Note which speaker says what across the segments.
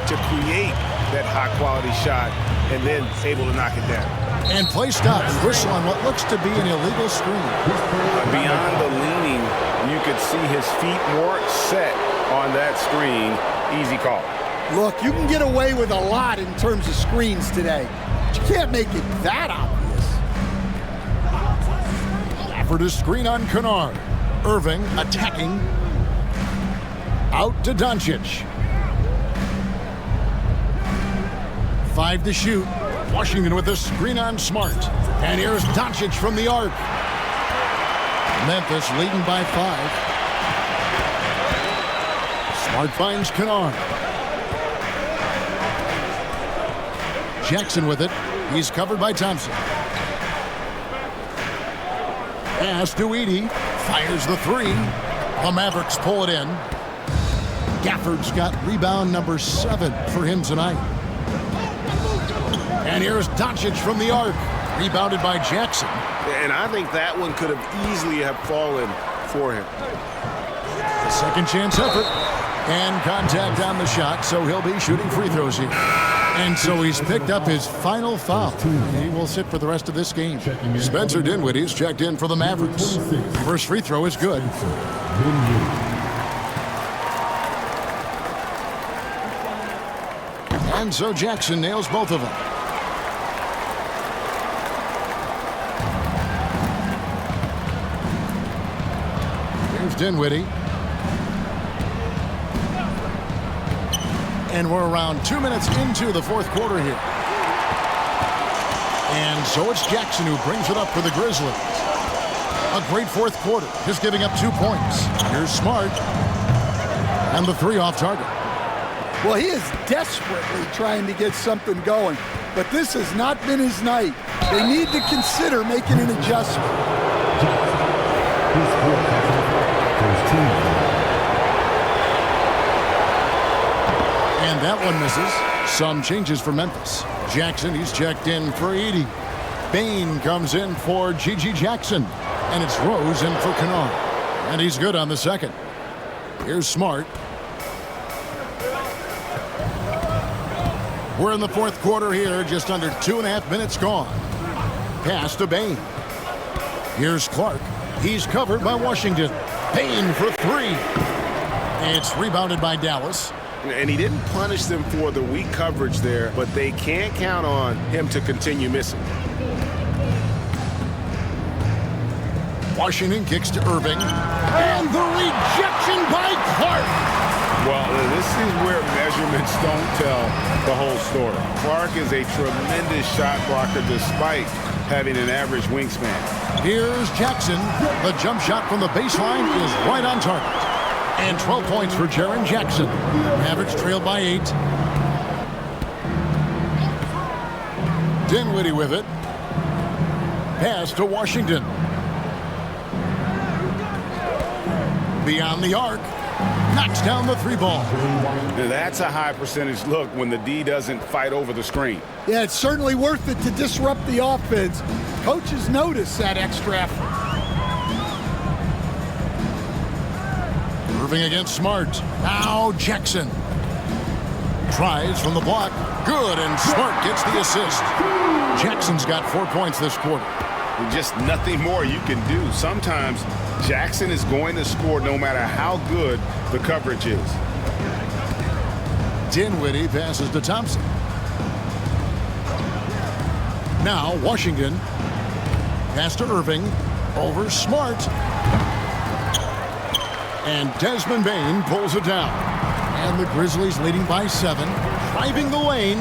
Speaker 1: to create that high-quality shot and then able to knock it down.
Speaker 2: And play stops. Whistle on what looks to be an illegal screen.
Speaker 1: Beyond the leaning, you could see his feet more set on that screen. Easy call.
Speaker 3: Look, you can get away with a lot in terms of screens today. But you can't make it that obvious.
Speaker 2: Gafford to screen on Kennard. Irving attacking. Out to Doncic. 5 to shoot. Washington with a screen on Smart. And here's Doncic from the arc. Memphis leading by 5. Smart finds Kennard. Jackson with it. He's covered by Thompson. Pass to Edey. Fires the 3. The Mavericks pull it in. Gafford's got rebound number 7 for him tonight. And here's Doncic from the arc. Rebounded by Jackson.
Speaker 1: And I think that one could have easily have fallen for him.
Speaker 2: A second chance effort. And contact on the shot, so he'll be shooting free throws here. And so he's picked up his final foul. He will sit for the rest of this game. Spencer Dinwiddie's checked in for the Mavericks. First free throw is good. And so Jackson nails both of them. Here's Dinwiddie. And we're around 2 minutes into the fourth quarter here. And so it's Jackson who brings it up for the Grizzlies. A great fourth quarter, just giving up 2 points. Here's Smart. And the 3 off target.
Speaker 3: Well, he is desperately trying to get something going, but this has not been his night. They need to consider making an adjustment.
Speaker 2: And that one misses. Some changes for Memphis. Jackson, he's checked in for Edey. Bain comes in for G.G. Jackson. And it's Rose in for Kennard. And he's good on the second. Here's Smart. We're in the fourth quarter here, just under 2.5 minutes gone. Pass to Bain. Here's Clark. He's covered by Washington. Bain for 3. It's rebounded by Dallas.
Speaker 1: And he didn't punish them for the weak coverage there, but they can't count on him to continue missing.
Speaker 2: Washington kicks to Irving. And the rejection by Clark.
Speaker 1: Well, this is where measurements don't tell the whole story. Clark is a tremendous shot blocker despite having an average wingspan.
Speaker 2: Here's Jackson. The jump shot from the baseline is right on target. And 12 points for Jaren Jackson. Mavericks trailed by 8. Dinwiddie with it. Pass to Washington. Beyond the arc. Knocks down the 3 ball.
Speaker 1: Now that's a high percentage look when the D doesn't fight over the screen.
Speaker 3: Yeah, it's certainly worth it to disrupt the offense. Coaches notice that extra effort.
Speaker 2: Irving against Smart. Now Jackson. Tries from the block. Good, and Smart gets the assist. Jackson's got 4 points this quarter.
Speaker 1: Just nothing more you can do. Sometimes Jackson is going to score no matter how good the coverage is.
Speaker 2: Dinwiddie passes to Thompson. Now Washington. Pass to Irving. Over Smart. And Desmond Bain pulls it down. And the Grizzlies leading by 7. Driving the lane.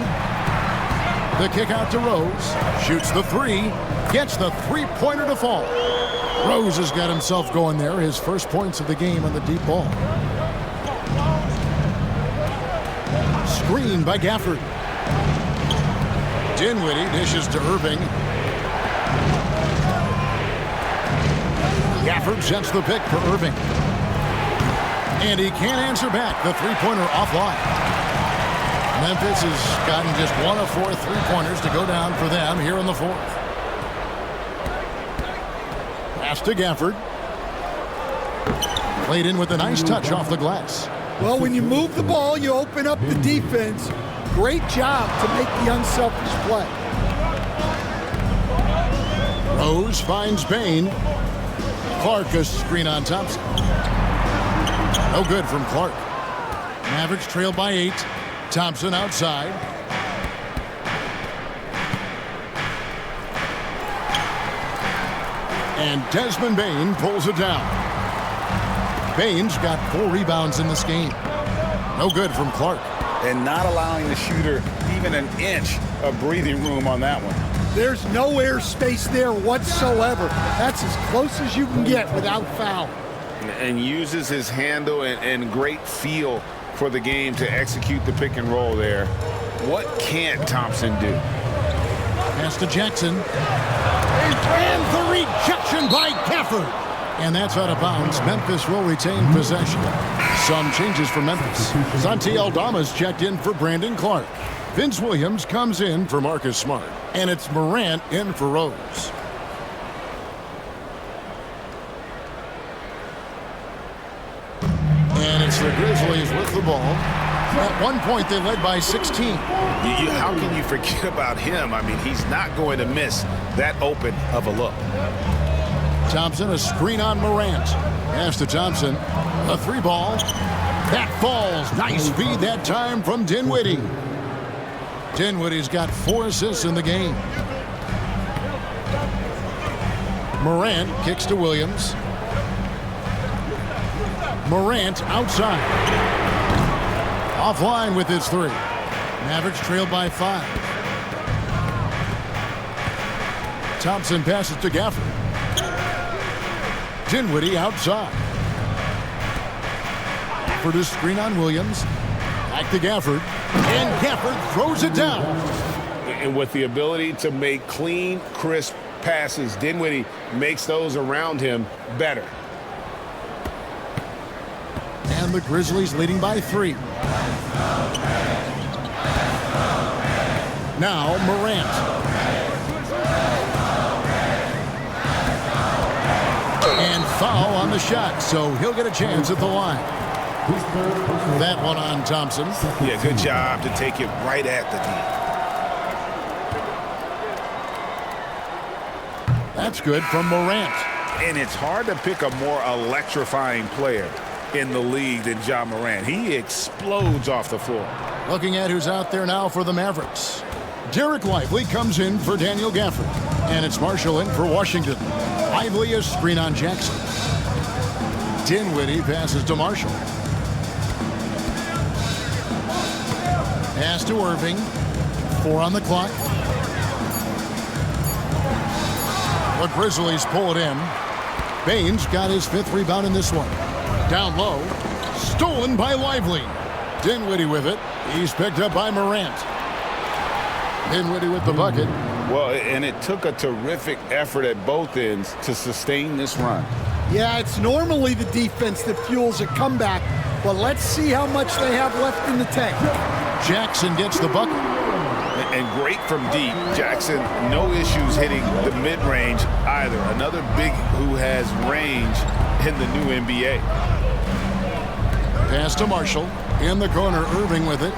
Speaker 2: The kick out to Rose. Shoots the 3. Gets the 3-pointer to fall. Rose has got himself going there. His first points of the game on the deep ball. Screen by Gafford. Dinwiddie dishes to Irving. Gafford sets the pick for Irving. And he can't answer back. The 3-pointer offline. Memphis has gotten just 1 of 4 3-pointers to go down for them here in the fourth. Pass to Gafford. Played in with a nice touch off the glass.
Speaker 3: Well, when you move the ball, you open up the defense. Great job to make the unselfish play.
Speaker 2: Rose finds Bain. Clark a screen on Thompson. No good from Clark. Mavericks trail by 8. Thompson outside. And Desmond Bain pulls it down. Bain's got 4 rebounds in this game. No good from Clark.
Speaker 1: And not allowing the shooter even an inch of breathing room on that one.
Speaker 3: There's no air space there whatsoever. That's as close as you can get without foul.
Speaker 1: And uses his handle and great feel for the game to execute the pick and roll there. What can't Thompson do?
Speaker 2: Pass to Jackson. And the rejection by Gafford. And that's out of bounds. Memphis will retain possession. Some changes for Memphis. Santi Aldama's checked in for Brandon Clark. Vince Williams comes in for Marcus Smart. And it's Morant in for Rose. And it's the Grizzlies with the ball. At one point, they led by 16.
Speaker 1: How can you forget about him? I mean, he's not going to miss that open of a look.
Speaker 2: Thompson, a screen on Morant. Pass to Thompson. A 3-ball. That falls. Nice feed that time from Dinwiddie. Dinwiddie's got 4 assists in the game. Morant kicks to Williams. Morant outside. Offline with his 3. Mavericks trail by 5. Thompson passes to Gafford. Dinwiddie outside. For the screen on Williams. Back to Gafford. And Gafford throws it down.
Speaker 1: And with the ability to make clean, crisp passes, Dinwiddie makes those around him better.
Speaker 2: And the Grizzlies leading by 3. Now Morant. And foul on the shot, so he'll get a chance at the line. That one on Thompson.
Speaker 1: Yeah, good job to take it right at the knee.
Speaker 2: That's good from Morant.
Speaker 1: And it's hard to pick a more electrifying player in the league than Ja Morant. He explodes off the floor.
Speaker 2: Looking at who's out there now for the Mavericks. Derek Lively comes in for Daniel Gafford. And it's Marshall in for Washington. Lively a screen on Jackson. Dinwiddie passes to Marshall. Pass to Irving. 4 on the clock. The Grizzlies pull it in. Baines got his 5th rebound in this one. Down low. Stolen by Lively. Dinwiddie with it. He's picked up by Morant. Dinwiddie with the bucket.
Speaker 1: Well, and it took a terrific effort at both ends to sustain this run.
Speaker 3: Yeah, it's normally the defense that fuels a comeback, but let's see how much they have left in the tank.
Speaker 2: Jackson gets the bucket.
Speaker 1: And great from deep. Jackson, no issues hitting the mid-range either. Another big who has range in the new NBA.
Speaker 2: Pass to Marshall. In the corner, Irving with it.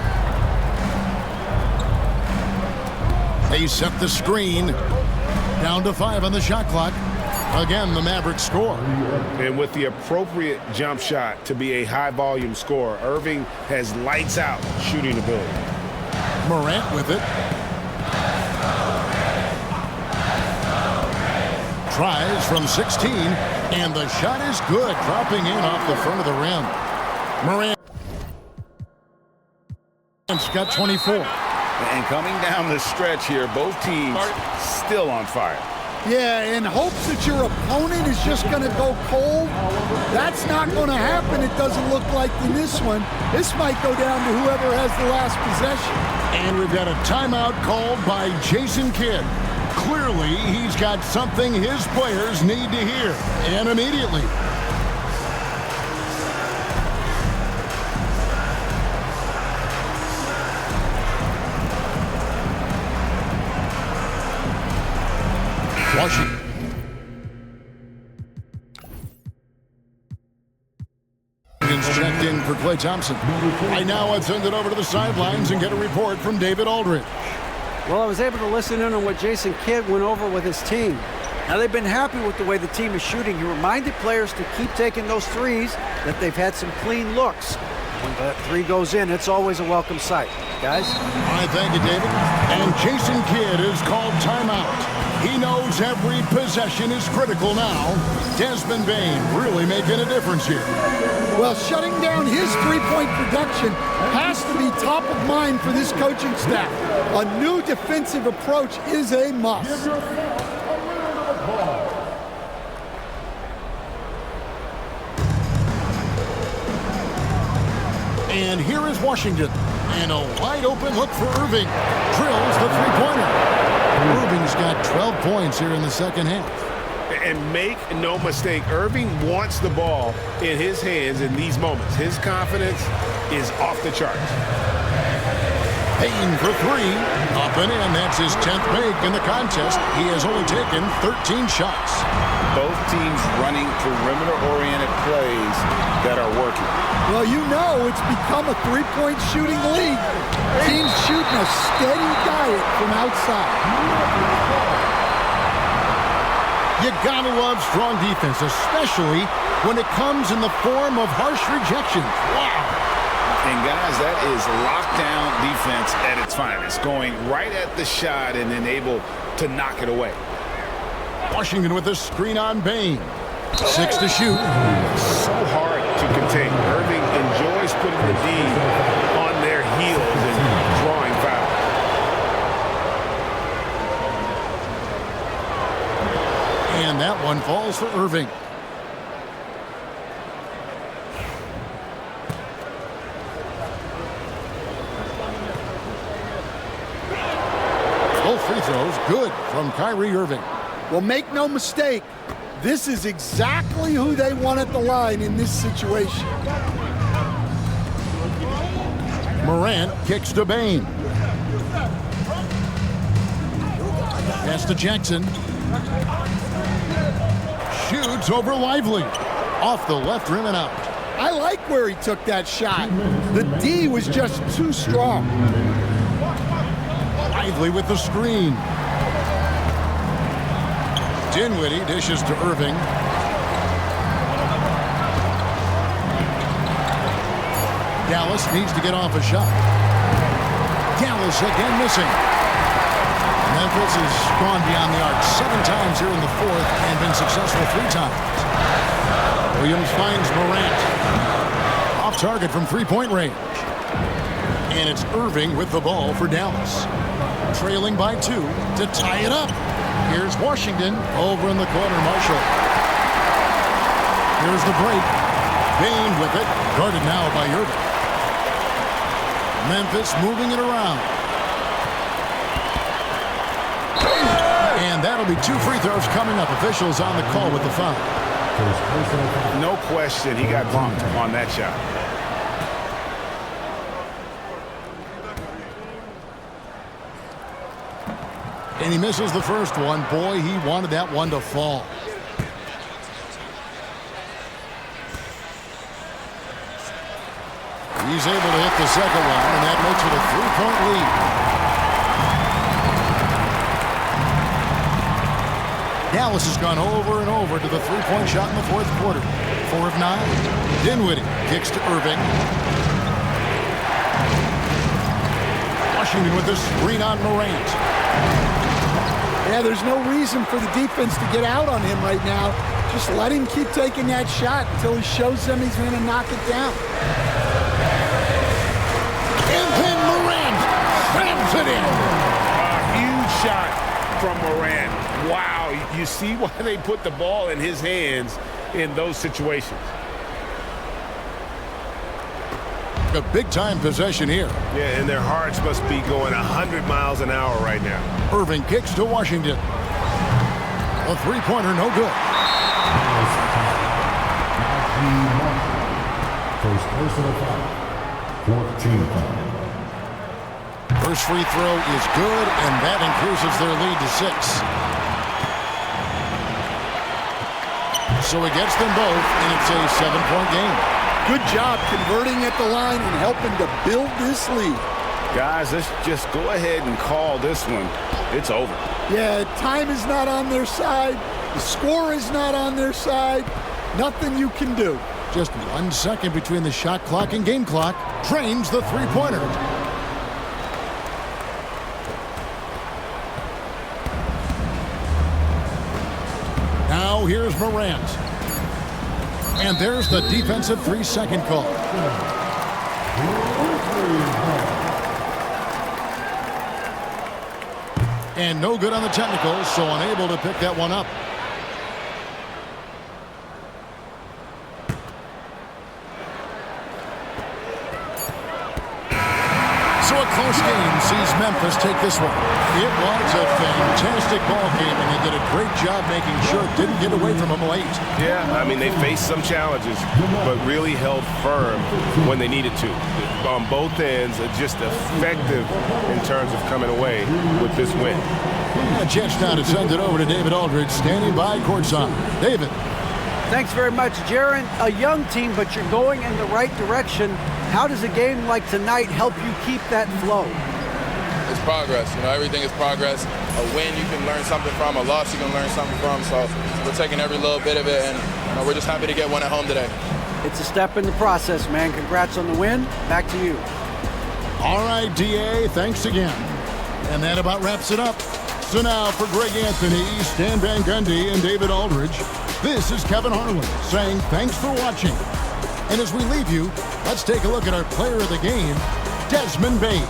Speaker 2: They set the screen. Down to 5 on the shot clock. Again, the Mavericks score.
Speaker 1: And with the appropriate jump shot to be a high-volume scorer, Irving has lights-out shooting ability.
Speaker 2: Morant with it. Tries from 16, and the shot is good, dropping in off the front of the rim. Morant's got 24.
Speaker 1: And coming down the stretch here, both teams still on fire.
Speaker 3: Yeah, in hopes that your opponent is just going to go cold. That's not going to happen, it doesn't look like in this one. This might go down to whoever has the last possession.
Speaker 2: And we've got a timeout called by Jason Kidd. Clearly, he's got something his players need to hear, and immediately. Washington. Checked in for Klay Thompson. Right now, I'd send it over to the sidelines and get a report from David Aldridge.
Speaker 4: Well, I was able to listen in on what Jason Kidd went over with his team. Now, they've been happy with the way the team is shooting. He reminded players to keep taking those threes, that they've had some clean looks. When that three goes in, it's always a welcome sight. Guys?
Speaker 2: All right, thank you, David. And Jason Kidd is called timeout. He knows every possession is critical now. Desmond Bane really making a difference here.
Speaker 3: Well, shutting down his three-point production has to be top of mind for this coaching staff. A new defensive approach is a must.
Speaker 2: And here is Washington. And a wide open look for Irving. Drills the three-pointer. Irving's got 12 points here in the second half.
Speaker 1: And make no mistake, Irving wants the ball in his hands in these moments. His confidence is off the charts.
Speaker 2: Payne for three. Up and in. That's his 10th make in the contest. He has only taken 13 shots.
Speaker 5: Both teams running perimeter-oriented plays that are working.
Speaker 3: Well, you know it's become a three-point shooting league. Teams shooting a steady diet from outside.
Speaker 2: You gotta love strong defense, especially when it comes in the form of harsh rejections. Wow.
Speaker 5: And guys, that is lockdown defense at its finest. Going right at the shot and then able to knock it away.
Speaker 2: Washington with a screen on Bane. 6 to shoot.
Speaker 1: So hard to contain. Irving enjoys putting the D on their heels and drawing fouls.
Speaker 2: And that one falls for Irving. Both free throws good from Kyrie Irving.
Speaker 3: Well, make no mistake, this is exactly who they want at the line in this situation.
Speaker 2: Morant kicks to Bane. Pass to Jackson. Shoots over Lively. Off the left rim and out.
Speaker 3: I like where he took that shot. The D was just too strong.
Speaker 2: Lively with the screen. Dinwiddie dishes to Irving. Dallas needs to get off a shot. Dallas again missing. Memphis has gone beyond the arc 7 times here in the fourth and been successful 3 times. Williams finds Morant. Off target from three-point range. And it's Irving with the ball for Dallas. Trailing by 2 to tie it up. Here's Washington over in the corner, Marshall. Here's the break. Bane with it, guarded now by Irving. Memphis moving it around. And that'll be 2 free throws coming up. Officials on the call with the foul.
Speaker 1: No question, he got bumped on that shot.
Speaker 2: And he misses the first one. Boy, he wanted that one to fall. He's able to hit the second one, and that makes it a 3-point lead. Dallas has gone over and over to the 3-point shot in the fourth quarter. 4 of 9. Dinwiddie kicks to Irving. Washington with the screen on Morant.
Speaker 3: Yeah, there's no reason for the defense to get out on him right now. Just let him keep taking that shot until he shows them he's going to knock it down.
Speaker 2: And then Morant slams it in.
Speaker 1: A huge shot from Morant. Wow, you see why they put the ball in his hands in those situations.
Speaker 2: A big-time possession here.
Speaker 1: Yeah, and their hearts must be going 100 miles an hour right now.
Speaker 2: Irving kicks to Washington. A three-pointer, no good.
Speaker 6: First personal foul. 14 foul.
Speaker 2: First free throw is good, and that increases their lead to 6. So he gets them both, and it's a 7-point game.
Speaker 3: Good job converting at the line and helping to build this lead.
Speaker 1: Guys, let's just go ahead and call this one. It's over.
Speaker 3: Yeah, time is not on their side. The score is not on their side. Nothing you can do.
Speaker 2: Just 1 second between the shot clock and game clock. Drains the three-pointer. Now here's Morant. And there's the defensive 3-second call. And no good on the technicals, so unable to pick that one up. So a close game sees Memphis take this one. It was a fantastic ball game, and they did a great job making sure it didn't get away from them late.
Speaker 1: Yeah, I mean, they faced some challenges, but really held firm when they needed to. On both ends, just effective in terms of coming away with this win.
Speaker 2: A chance now to send it over to David Aldridge, standing by courtside. David.
Speaker 4: Thanks very much, Jaron. A young team, but you're going in the right direction. How does a game like tonight help you keep that flow?
Speaker 7: It's progress. You know, everything is progress. A win you can learn something from, a loss you can learn something from. So we're taking every little bit of it, and we're just happy to get one at home today.
Speaker 4: It's a step in the process, man. Congrats on the win. Back to you.
Speaker 2: All right, DA, thanks again. And that about wraps it up. So now for Greg Anthony, Stan Van Gundy, and David Aldridge, this is Kevin Harlan saying thanks for watching. And as we leave you, let's take a look at our player of the game, Desmond Bane.